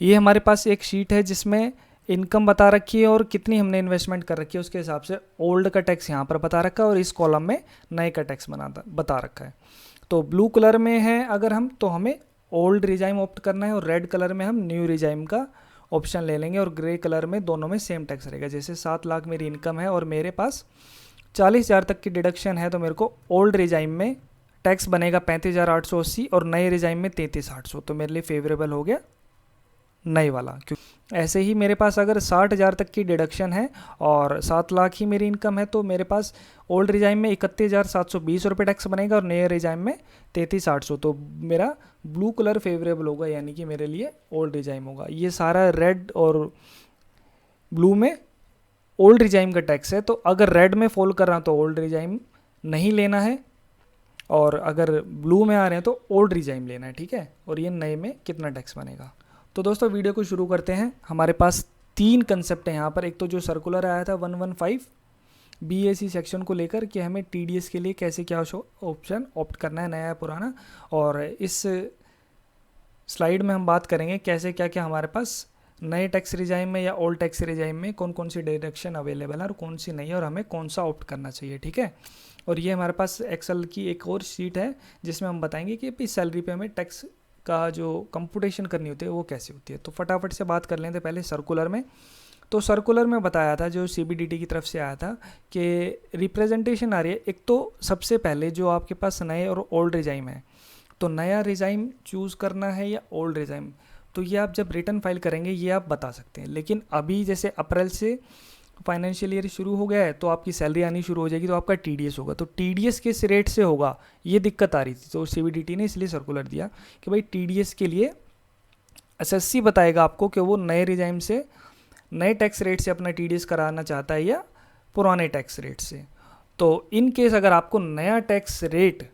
ये हमारे पास एक शीट है जिसमें इनकम बता रखी है और कितनी हमने इन्वेस्टमेंट कर रखी है, उसके हिसाब से ओल्ड का टैक्स यहाँ पर बता रखा है और इस कॉलम में नए का टैक्स बता रखा है। तो ब्लू कलर में है अगर हम, तो हमें ओल्ड रिजाइम ऑप्ट करना है, और रेड कलर में हम न्यू रिजाइम का ऑप्शन ले लेंगे, और ग्रे कलर में दोनों में सेम टैक्स रहेगा। जैसे 7 लाख मेरी इनकम है और मेरे पास 40,000 तक की डिडक्शन है, तो मेरे को ओल्ड रिजाइम में टैक्स बनेगा 35,880 और नए रिजाइम में 33,800। तो मेरे लिए फेवरेबल हो गया नए वाला। क्योंकि ऐसे ही मेरे पास अगर 60,000 तक की डिडक्शन है और 7 लाख ही मेरी इनकम है, तो मेरे पास ओल्ड रिजाइम में 31,720 रुपये टैक्स बनेगा और नए रिजाइम में 33,800। तो मेरा ब्लू कलर फेवरेबल होगा, यानी कि मेरे लिए ओल्ड रिजाइम होगा। ये सारा रेड और ब्लू में ओल्ड रिजाइम का टैक्स है, तो अगर रेड में फॉल कर रहा हूँ तो ओल्ड रिजाइम नहीं लेना है, और अगर ब्लू में आ रहे हैं तो ओल्ड रिजाइम लेना है, ठीक है। और ये नए में कितना टैक्स बनेगा। तो दोस्तों वीडियो को शुरू करते हैं। हमारे पास 3 कंसेप्ट हैं यहाँ पर। एक तो जो सर्कुलर आया था 115 BAC सेक्शन को लेकर कि हमें TDS के लिए कैसे क्या ऑप्शन ऑप्ट करना है, नया या पुराना, और इस स्लाइड में हम बात करेंगे कैसे क्या क्या हमारे पास नए टैक्स रिजाइम में या ओल्ड टैक्स रिजाइम में कौन कौन सी डिडक्शन अवेलेबल है और कौन सी नहीं है, और हमें कौन सा ऑप्ट करना चाहिए, ठीक है। और ये हमारे पास एक्सेल की एक और शीट है जिसमें हम बताएंगे कि भाई सैलरी पे हमें टैक्स का जो कंप्यूटेशन करनी होती है वो कैसे होती है। तो फटाफट से बात कर लेते हैं पहले सर्कुलर में। तो सर्कुलर में बताया था जो CBDT की तरफ से आया था कि रिप्रेजेंटेशन आ रही है। एक तो सबसे पहले जो आपके पास नए और ओल्ड रिजाइम है, तो नया रिजाइम चूज़ करना है या ओल्ड रिजाइम, तो ये आप जब रिटर्न फाइल करेंगे ये आप बता सकते हैं। लेकिन अभी जैसे अप्रैल से फाइनेंशियल ईयर शुरू हो गया है तो आपकी सैलरी आनी शुरू हो जाएगी, तो आपका TDS होगा। तो TDS किस रेट से होगा, ये दिक्कत आ रही थी, तो CBDT ने इसलिए सर्कुलर दिया कि भाई TDS के लिए SSC बताएगा आपको कि वो नए रिजाइम से, नए टैक्स रेट से अपना TDS कराना चाहता है या पुराने टैक्स रेट से। तो इन केस अगर आपको नया टैक्स रेट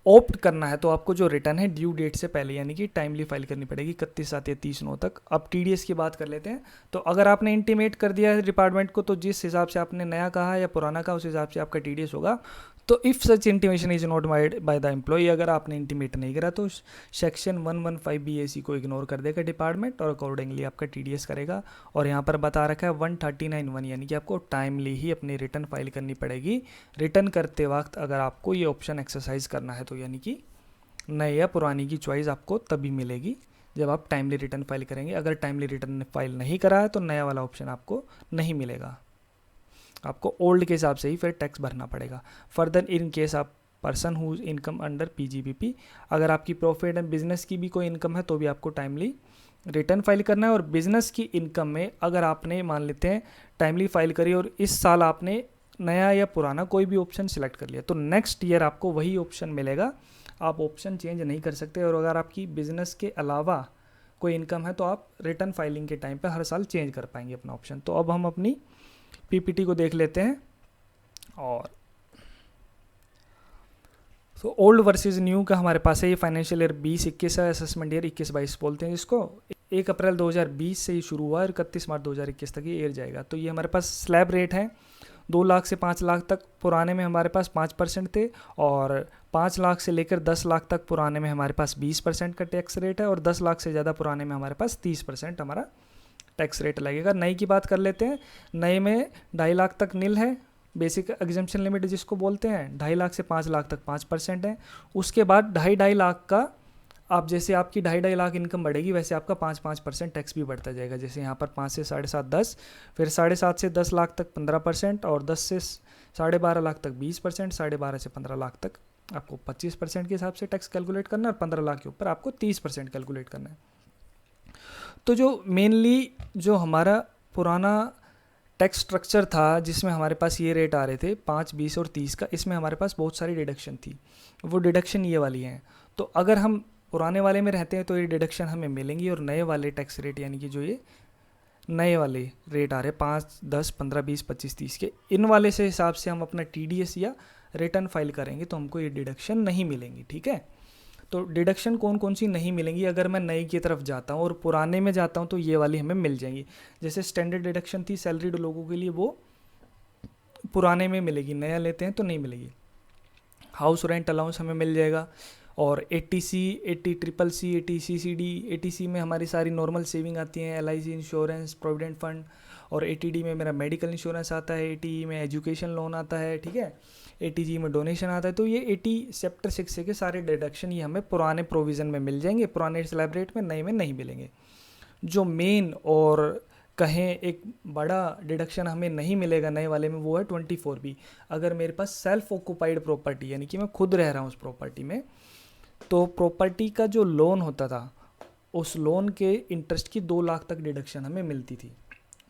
ऑप्ट करना है तो आपको जो रिटर्न है ड्यू डेट से पहले यानी कि टाइमली फाइल करनी पड़ेगी 31/7 या 30/9 तक। अब TDS की बात कर लेते हैं। तो अगर आपने इंटीमेट कर दिया है डिपार्टमेंट को, तो जिस हिसाब से आपने नया कहा या पुराना कहा उस हिसाब से आपका TDS होगा। तो if such intimation is not made by the employer, अगर आपने इंटीमेट नहीं करा तो सेक्शन 115 BAC को इग्नोर कर देगा डिपार्टमेंट और अकॉर्डिंगली आपका TDS करेगा। और यहाँ पर बता रखा है 139(1) यानी कि आपको टाइमली ही अपनी रिटर्न फाइल करनी पड़ेगी रिटर्न करते वक्त, अगर आपको ये ऑप्शन एक्सरसाइज करना है तो। यानी कि नए या पुरानी की चॉइस आपको तभी मिलेगी जब आप टाइमली रिटर्न फाइल करेंगे। अगर टाइमली रिटर्न फाइल नहीं करा है तो नया वाला ऑप्शन आपको नहीं मिलेगा, आपको ओल्ड के हिसाब से ही फिर टैक्स भरना पड़ेगा। फर्दर इन केस आप person whose income under PGBP, अगर आपकी प्रॉफिट एंड बिजनेस की भी कोई इनकम है तो भी आपको टाइमली रिटर्न फाइल करना है। और बिजनेस की इनकम में अगर आपने मान लेते हैं टाइमली फाइल करी और इस साल आपने नया या पुराना कोई भी ऑप्शन सिलेक्ट कर लिया, तो नेक्स्ट ईयर आपको वही ऑप्शन मिलेगा, आप ऑप्शन चेंज नहीं कर सकते। और अगर आपकी बिजनेस के अलावा कोई इनकम है तो आप रिटर्न फाइलिंग के टाइम पे हर साल चेंज कर पाएंगे अपना ऑप्शन। तो अब हम अपनी PPT को देख लेते हैं। और तो ओल्ड वर्सेस न्यू का हमारे पास है। ये फाइनेंशियल ईयर 20-21 है, असेसमेंट ईयर 21-22 बोलते हैं इसको। 1 अप्रैल 2020 से ही शुरू हुआ और 31 मार्च 2021 तक ये ईयर जाएगा। तो ये हमारे पास स्लैब रेट है 2 लाख से 5 लाख तक। पुराने में हमारे पास 5% थे, और 5 लाख से लेकर 10 लाख तक पुराने में हमारे पास 20% का टैक्स रेट है, और 10 लाख से ज़्यादा पुराने में हमारे पास 30% हमारा टैक्स रेट लगेगा। नई की बात कर लेते हैं। नए में 2.5 लाख तक नील है, बेसिक एग्जम्पशन लिमिट जिसको बोलते हैं। 2.5 लाख से 5 लाख तक 5% है। उसके बाद 2.5 लाख का, आप जैसे आपकी 2.5 लाख इनकम बढ़ेगी वैसे आपका 5% टैक्स भी बढ़ता जाएगा। जैसे यहाँ पर 5 से 7.5 10, फिर 7.5 से 10 लाख तक 15%, और 10 से 12.5 लाख तक 20%, 12.5 से 15 लाख तक आपको 25% के हिसाब से टैक्स कैलकुलेट करना है, और 15 लाख के ऊपर आपको 30% कैलकुलेट करना है। तो जो मेनली जो हमारा पुराना टैक्स स्ट्रक्चर था जिसमें हमारे पास ये रेट आ रहे थे 5, 20 और 30 का, इसमें हमारे पास बहुत सारी डिडक्शन थी। वो डिडक्शन ये वाली हैं। तो अगर हम पुराने वाले में रहते हैं तो ये डिडक्शन हमें मिलेंगी, और नए वाले टैक्स रेट यानी कि जो ये नए वाले रेट आ रहे 5, 10, 15, 20, 25, 30 के, इन वाले से हिसाब से हम अपना TDS या रिटर्न फाइल करेंगे तो हमको ये डिडक्शन नहीं मिलेंगी, ठीक है। तो डिडक्शन कौन कौन सी नहीं मिलेंगी, अगर मैं नई की तरफ जाता हूँ और पुराने में जाता हूँ तो ये वाली हमें मिल जाएंगी। जैसे स्टैंडर्ड डिडक्शन थी सैलरीड लोगों के लिए, वो पुराने में मिलेगी, नया लेते हैं तो नहीं मिलेगी। हाउस रेंट अलाउंस हमें मिल जाएगा, और ATC, ATCCC, ATCCD, ATC में हमारी सारी नॉर्मल सेविंग आती हैं, LIC इंश्योरेंस, प्रोविडेंट फंड, और ATD में मेरा मेडिकल इंश्योरेंस आता है, ATE में एजुकेशन लोन आता है, ठीक है, ATG में डोनेशन आता है। तो ये 80 चैप्टर 6 के सारे डिडक्शन ये हमें पुराने प्रोविज़न में मिल जाएंगे, पुराने स्लैब रेट में, नए में नहीं मिलेंगे। जो मेन और कहें एक बड़ा डिडक्शन हमें नहीं मिलेगा नए वाले में, वो है 24B। अगर मेरे पास सेल्फ ऑक्यूपाइड प्रॉपर्टी, यानी कि मैं खुद रह रहा हूँ उस प्रॉपर्टी में, तो प्रॉपर्टी का जो लोन होता था उस लोन के इंटरेस्ट की 2 लाख तक डिडक्शन हमें मिलती थी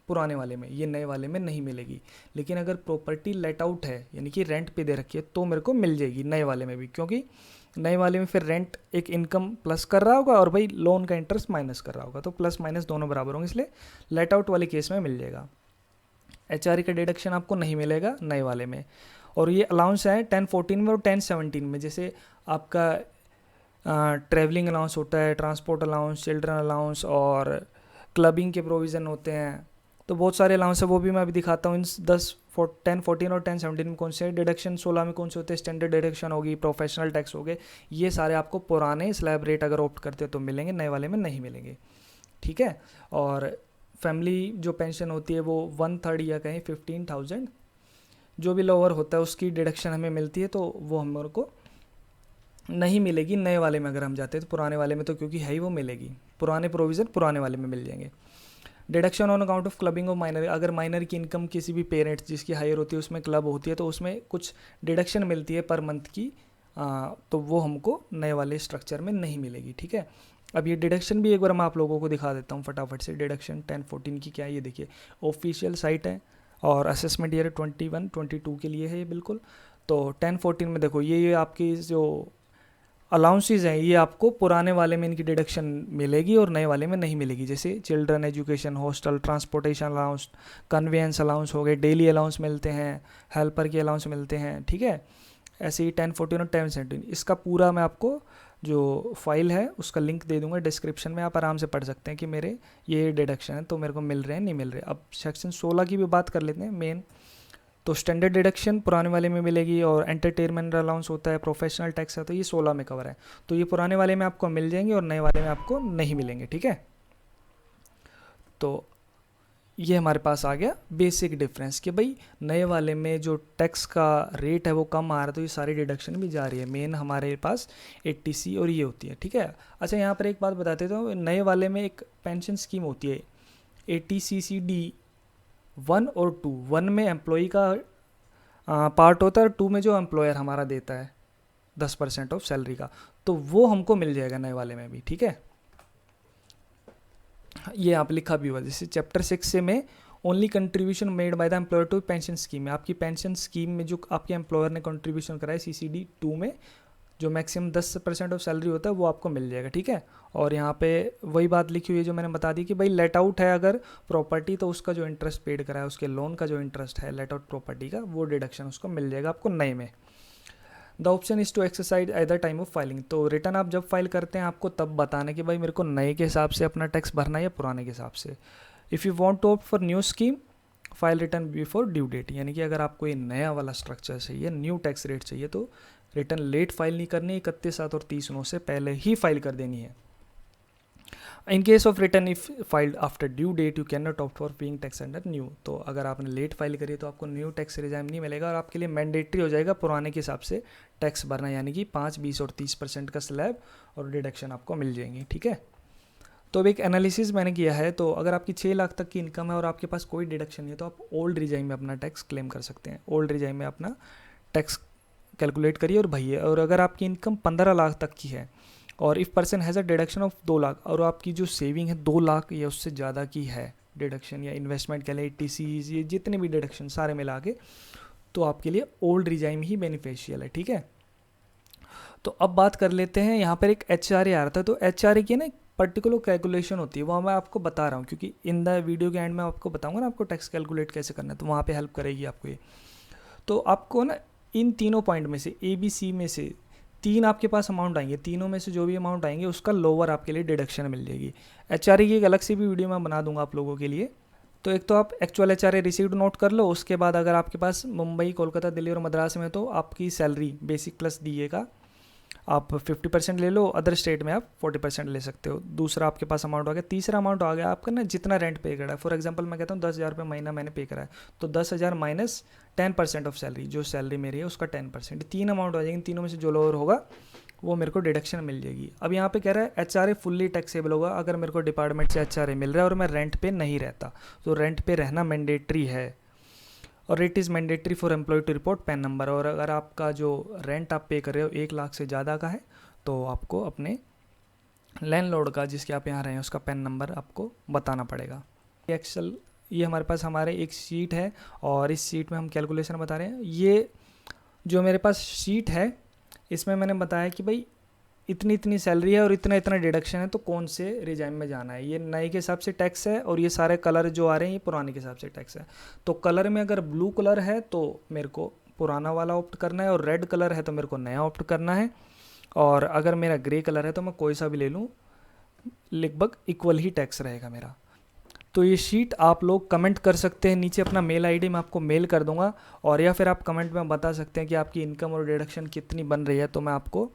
पुराने वाले में, ये नए वाले में नहीं मिलेगी। लेकिन अगर प्रॉपर्टी लेट आउट है, यानी कि रेंट पे दे रखी है, तो मेरे को मिल जाएगी नए वाले में भी, क्योंकि नए वाले में फिर रेंट एक इनकम प्लस कर रहा होगा और भाई लोन का इंटरेस्ट माइनस कर रहा होगा, तो प्लस माइनस दोनों बराबर होंगे, इसलिए लेट आउट वाले केस में मिल जाएगा। HRE का डिडक्शन आपको नहीं मिलेगा नए वाले में। और ये अलाउंस है 1014 में और 1017 में। जैसे आपका ट्रैवलिंग अलाउंस होता है, ट्रांसपोर्ट अलाउंस, चिल्ड्रन अलाउंस और क्लबिंग के प्रोविज़न होते हैं, तो बहुत सारे अलाउंस है, वो भी मैं अभी दिखाता हूँ। इन 10, 14 और 1017 में कौन से डिडक्शन, 16 में कौन से होते हैं, स्टैंडर्ड डिडक्शन होगी, प्रोफेशनल टैक्स हो गए, ये सारे आपको पुराने स्लैब रेट अगर ऑप्ट करते हो तो मिलेंगे, नए वाले में नहीं मिलेंगे, ठीक है। और फैमिली जो पेंशन होती है वो 1/3 या कहें 15,000 जो भी लोअर होता है उसकी डिडक्शन हमें मिलती है, तो वो हमारे को नहीं मिलेगी नए वाले में अगर हम जाते हैं तो। पुराने वाले में तो क्योंकि है ही वो मिलेगी, पुराने प्रोविज़न पुराने वाले में मिल जाएंगे। Deduction on account of clubbing of minor, अगर माइनर की इनकम किसी भी पेरेंट्स जिसकी हायर होती है उसमें क्लब होती है तो उसमें कुछ डिडक्शन मिलती है पर मंथ की, तो वो हमको नए वाले स्ट्रक्चर में नहीं मिलेगी, ठीक है। अब ये डिडक्शन भी एक बार मैं आप लोगों को दिखा देता हूँ फटाफट से। डिडक्शन 1014 की क्या है ये देखिए, ऑफिशियल साइट है और असेसमेंट ईयर 21, 22 के लिए है ये बिल्कुल। तो 1014 में देखो ये आपकी जो अलाउंसेस हैं ये आपको पुराने वाले में इनकी डिडक्शन मिलेगी और नए वाले में नहीं मिलेगी। जैसे children education, hostel, transportation allowance, convince allowance हो गए, डेली अलाउंस मिलते हैं, हेल्पर के अलाउंस मिलते हैं, ठीक है। ऐसे ही 1014 और 1017 इसका पूरा मैं आपको जो फाइल है उसका लिंक दे दूंगा डिस्क्रिप्शन में, आप आराम से पढ़ सकते हैं कि मेरे ये डिडक्शन है तो मेरे को मिल रहे हैं नहीं मिल रहे। अब सेक्शन 16 की भी बात कर लेते हैं मेन। तो स्टैंडर्ड डिडक्शन पुराने वाले में मिलेगी और एंटरटेनमेंट अलाउंस होता है, प्रोफेशनल टैक्स है, तो ये 16 में कवर है, तो ये पुराने वाले में आपको मिल जाएंगे और नए वाले में आपको नहीं मिलेंगे, ठीक है। तो ये हमारे पास आ गया बेसिक डिफरेंस कि भाई नए वाले में जो टैक्स का रेट है वो कम आ रहा है तो ये सारी डिडक्शन भी जा रही है। मेन हमारे पास 80C और ये होती है, ठीक है। अच्छा यहाँ पर एक बात बताते तो नए वाले में एक पेंशन स्कीम होती है 80CCD 1 और 2। 1 में एम्प्लॉई का पार्ट होता है और 2 में जो एम्प्लॉयर हमारा देता है 10% ऑफ सैलरी का, तो वो हमको मिल जाएगा नए वाले में भी, ठीक है। ये आप लिखा भी हुआ जैसे चैप्टर 6 से में only contribution made by the employer to pension scheme में, आपकी पेंशन स्कीम में जो आपके एम्प्लॉयर ने कंट्रीब्यूशन कराया CCD 2 में जो मैक्सिमम 10% ऑफ सैलरी होता है वो आपको मिल जाएगा, ठीक है। और यहाँ पे वही बात लिखी हुई है जो मैंने बता दी कि भाई लेट आउट है अगर प्रॉपर्टी तो उसका जो इंटरेस्ट पेड करा है उसके लोन का जो इंटरेस्ट है लेट आउट प्रॉपर्टी का वो डिडक्शन उसको मिल जाएगा आपको नए में। The option is to exercise at the time of filing, तो रिटर्न आप जब फाइल करते हैं आपको तब बताना कि भाई मेरे को नए के हिसाब से अपना टैक्स भरना है या पुराने के हिसाब से। If you want to opt for new scheme file return before due date, यानी कि अगर आपको ये नया वाला स्ट्रक्चर चाहिए, न्यू टैक्स रेट चाहिए तो रिटर्न लेट फाइल नहीं करनी, 31/7 और 30/9 से पहले ही फाइल कर देनी है। In case of return if filed after due date you can not opt for paying tax under new, तो अगर आपने लेट फाइल करी तो आपको न्यू टैक्स रिजाइम नहीं मिलेगा और आपके लिए मैंडेटरी हो जाएगा पुराने के हिसाब से टैक्स भरना, यानी कि 5, 20 और 30% का स्लैब और डिडक्शन आपको मिल जाएंगी, ठीक है। तो अब एक एनालिसिस मैंने किया है, तो अगर आपकी 6 लाख तक की इनकम है और आपके पास कोई डिडक्शन नहीं है तो आप ओल्ड रिजाइम में अपना टैक्स क्लेम कर सकते हैं। ओल्ड रिजाइम में अपना टैक्स कैलकुलेट करिए और भरिए। और अगर आपकी इनकम 15 लाख तक की है और if person has a deduction of 2 lakh और आपकी जो सेविंग है 2 लाख या उससे ज़्यादा की है डिडक्शन या इन्वेस्टमेंट के लिए TCs ये जितने भी डिडक्शन सारे मिला के, तो आपके लिए ओल्ड रिजाइम ही बेनिफिशियल है, ठीक है। तो अब बात कर लेते हैं, यहाँ पर एक HRA आ रहा था, तो HRA की ना पर्टिकुलर कैलकुलेशन होती है वो मैं आपको बता रहा हूँ क्योंकि इन द वीडियो के एंड में आपको बताऊँगा ना आपको टैक्स कैलकुलेट कैसे करना है, तो वहाँ पर हेल्प करेगी आपको ये। तो आपको ना इन तीनों पॉइंट में से ABC में से 3 आपके पास अमाउंट आएंगे, तीनों में से जो भी अमाउंट आएंगे उसका लोअर आपके लिए डिडक्शन मिल जाएगी। HRA की एक अलग से भी वीडियो मैं बना दूंगा आप लोगों के लिए। तो एक तो आप एक्चुअल HRA रिसीव्ड नोट कर लो, उसके बाद अगर आपके पास मुंबई, कोलकाता, दिल्ली और मद्रास में तो आपकी सैलरी बेसिक प्लस DA का आप 50% ले लो, अदर स्टेट में आप 40% ले सकते हो। दूसरा आपके पास अमाउंट आ गया। तीसरा अमाउंट आ गया आपका ना जितना रेंट पे करा है। फॉर एग्जांपल मैं कहता हूँ 10,000 रुपये महीना मैंने पे करा है, तो 10,000 माइनस 10% ऑफ सैलरी, जो सैलरी मेरी है उसका 10%, तीन अमाउंट आ जाएगी। तीनों में से जो लोअर होगा वो मेरे को डिडक्शन मिल जाएगी। अब यहाँ पे कह रहा है HRA फुल्ली टैक्सेबल होगा अगर मेरे को डिपार्टमेंट से HRA मिल रहा है और मैं रेंट पे नहीं रहता, तो रेंट पे रहना मैंडेटरी है। और it is mandatory for employer to report PAN number. और अगर आपका जो रेंट आप पे कर रहे हो 1 लाख से ज़्यादा का है, तो आपको अपने लैंडलॉर्ड का, जिसके आप यहाँ रहे हैं, उसका पैन नंबर आपको बताना पड़ेगा। एक्सेल, ये हमारे पास हमारे एक शीट है और इस शीट में हम कैलकुलेशन बता रहे हैं। ये जो मेरे पास शीट है इसमें मैंने बताया कि भाई इतनी इतनी सैलरी है और इतना इतना डिडक्शन है, तो कौन से रिजाइम में जाना है। ये नए के हिसाब से टैक्स है और ये सारे कलर जो आ रहे हैं ये पुराने के हिसाब से टैक्स है। तो कलर में अगर ब्लू कलर है तो मेरे को पुराना वाला ऑप्ट करना है, और रेड कलर है तो मेरे को नया ऑप्ट करना है, और अगर मेरा ग्रे कलर है तो मैं कोई सा भी ले लूँ, लगभग इक्वल ही टैक्स रहेगा मेरा। तो ये शीट आप लोग कमेंट कर सकते हैं नीचे, अपना मेल आईडी मैं आपको मेल कर दूंगा, और या फिर आप कमेंट में बता सकते हैं कि आपकी इनकम और डिडक्शन कितनी बन रही है, तो मैं आपको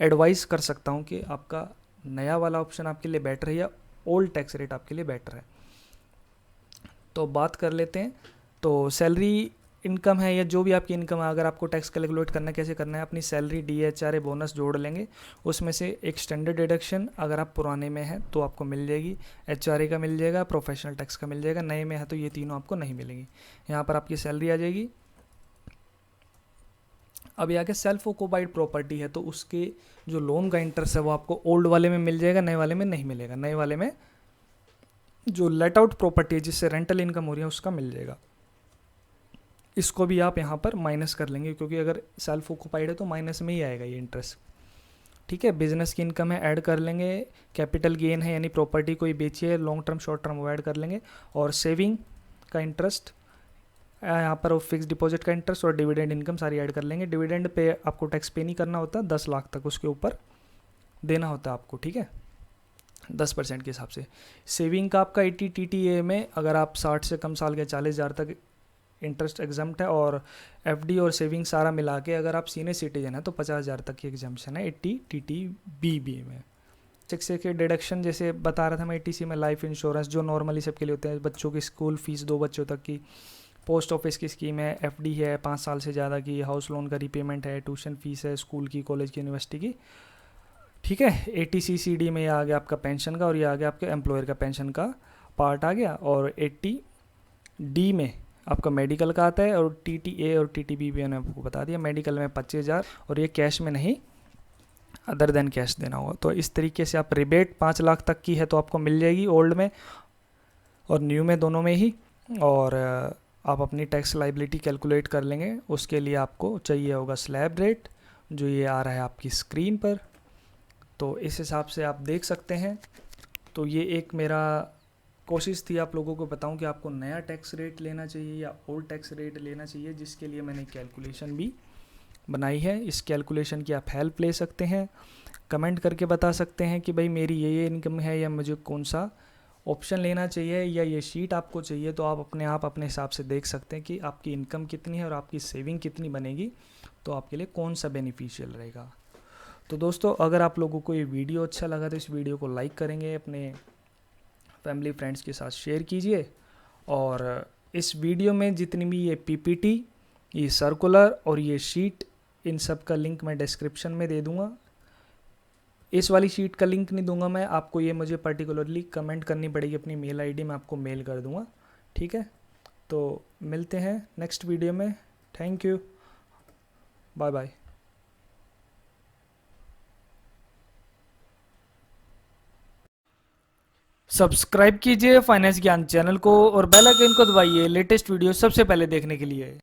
एडवाइस कर सकता हूँ कि आपका नया वाला ऑप्शन आपके लिए बेटर है या ओल्ड टैक्स रेट आपके लिए बेटर है। तो बात कर लेते हैं। तो सैलरी इनकम है या जो भी आपकी इनकम है, अगर आपको टैक्स कैलकुलेट करना है, कैसे करना है, अपनी सैलरी DHRA बोनस जोड़ लेंगे, उसमें से एक स्टैंडर्ड डिडक्शन अगर आप पुराने में हैं तो आपको मिल जाएगी, HRA का मिल जाएगा, प्रोफेशनल टैक्स का मिल जाएगा। नए में है तो ये तीनों आपको नहीं मिलेंगी। यहाँ पर आपकी सैलरी आ जाएगी। अब ये आगे सेल्फ ऑक्युपाइड प्रॉपर्टी है, तो उसके जो लोन का इंटरेस्ट है वो आपको ओल्ड वाले में मिल जाएगा, नए वाले में नहीं मिलेगा। नए वाले में जो लेट आउट प्रॉपर्टी है जिससे रेंटल इनकम हो रही है उसका मिल जाएगा। इसको भी आप यहाँ पर माइनस कर लेंगे, क्योंकि अगर सेल्फ ऑक्युपाइड है तो माइनस में ही आएगा ये इंटरेस्ट। ठीक है, बिजनेस की इनकम है ऐड कर लेंगे, कैपिटल गेन है यानी प्रॉपर्टी कोई बेची है, लॉन्ग टर्म शॉर्ट टर्म वो ऐड कर लेंगे, और सेविंग का इंटरेस्ट यहाँ पर, फिक्स डिपॉजिट का इंटरेस्ट और डिविडेंड इनकम सारी ऐड कर लेंगे। डिविडेंड पे आपको टैक्स पे नहीं करना होता, 10 लाख तक उसके ऊपर देना होता है आपको। ठीक है, 10% के हिसाब से। सेविंग का आपका 80 TTA में अगर आप 60 से कम साल के 40,000 तक इंटरेस्ट एग्जाम्प्ट है, और FD और सेविंग सारा मिला के अगर आप सीनियर सिटीजन है तो 50,000 तक की एग्जाम्पशन है 80 TTBB में। शिक्षा के डिडक्शन जैसे बता रहा था मैं, ATC में लाइफ इंश्योरेंस जो नॉर्मली सबके लिए होते हैं, बच्चों की स्कूल फीस 2 बच्चों तक की, पोस्ट ऑफिस की स्कीम है, FD है 5 साल से ज़्यादा की, हाउस लोन का रिपेमेंट है, ट्यूशन फीस है स्कूल की, कॉलेज की, यूनिवर्सिटी की। ठीक है, ATC-CD में ये आ गया आपका पेंशन का, और ये आ गया आपके एम्प्लॉयर का पेंशन का पार्ट आ गया। और 80D में आपका मेडिकल का आता है, और TTA और TTB भी मैंने आपको बता दिया। मेडिकल में 25,000, और ये कैश में नहीं, अदर देन कैश देना होगा। तो इस तरीके से आप रिबेट 5 लाख तक की है तो आपको मिल जाएगी ओल्ड में और न्यू में, दोनों में ही। और आप अपनी टैक्स लाइबिलिटी कैलकुलेट कर लेंगे। उसके लिए आपको चाहिए होगा स्लैब रेट, जो ये आ रहा है आपकी स्क्रीन पर। तो इस हिसाब से आप देख सकते हैं। तो ये एक मेरा कोशिश थी आप लोगों को बताऊं कि आपको नया टैक्स रेट लेना चाहिए या ओल्ड टैक्स रेट लेना चाहिए, जिसके लिए मैंने कैलकुलेशन भी बनाई है। इस कैलकुलेशन की आप हेल्प ले सकते हैं, कमेंट करके बता सकते हैं कि भाई मेरी ये इनकम है या मुझे कौन सा ऑप्शन लेना चाहिए या ये शीट आपको चाहिए। तो आप अपने हिसाब से देख सकते हैं कि आपकी इनकम कितनी है और आपकी सेविंग कितनी बनेगी, तो आपके लिए कौन सा बेनिफिशियल रहेगा। तो दोस्तों, अगर आप लोगों को ये वीडियो अच्छा लगा तो इस वीडियो को लाइक करेंगे, अपने फैमिली फ्रेंड्स के साथ शेयर कीजिए, और इस वीडियो में जितनी भी ये PPT, ये सर्कुलर और ये शीट, इन सब का लिंक मैं डिस्क्रिप्शन में दे दूंगा। इस वाली शीट का लिंक नहीं दूंगा मैं आपको, ये मुझे पर्टिकुलरली कमेंट करनी पड़ेगी अपनी मेल आईडी, मैं आपको मेल कर दूंगा। ठीक है, तो मिलते हैं नेक्स्ट वीडियो में। Thank you, bye bye. Subscribe कीजिए फाइनेंस ज्ञान चैनल को और बेल आइकन को दबाइए लेटेस्ट वीडियो सबसे पहले देखने के लिए।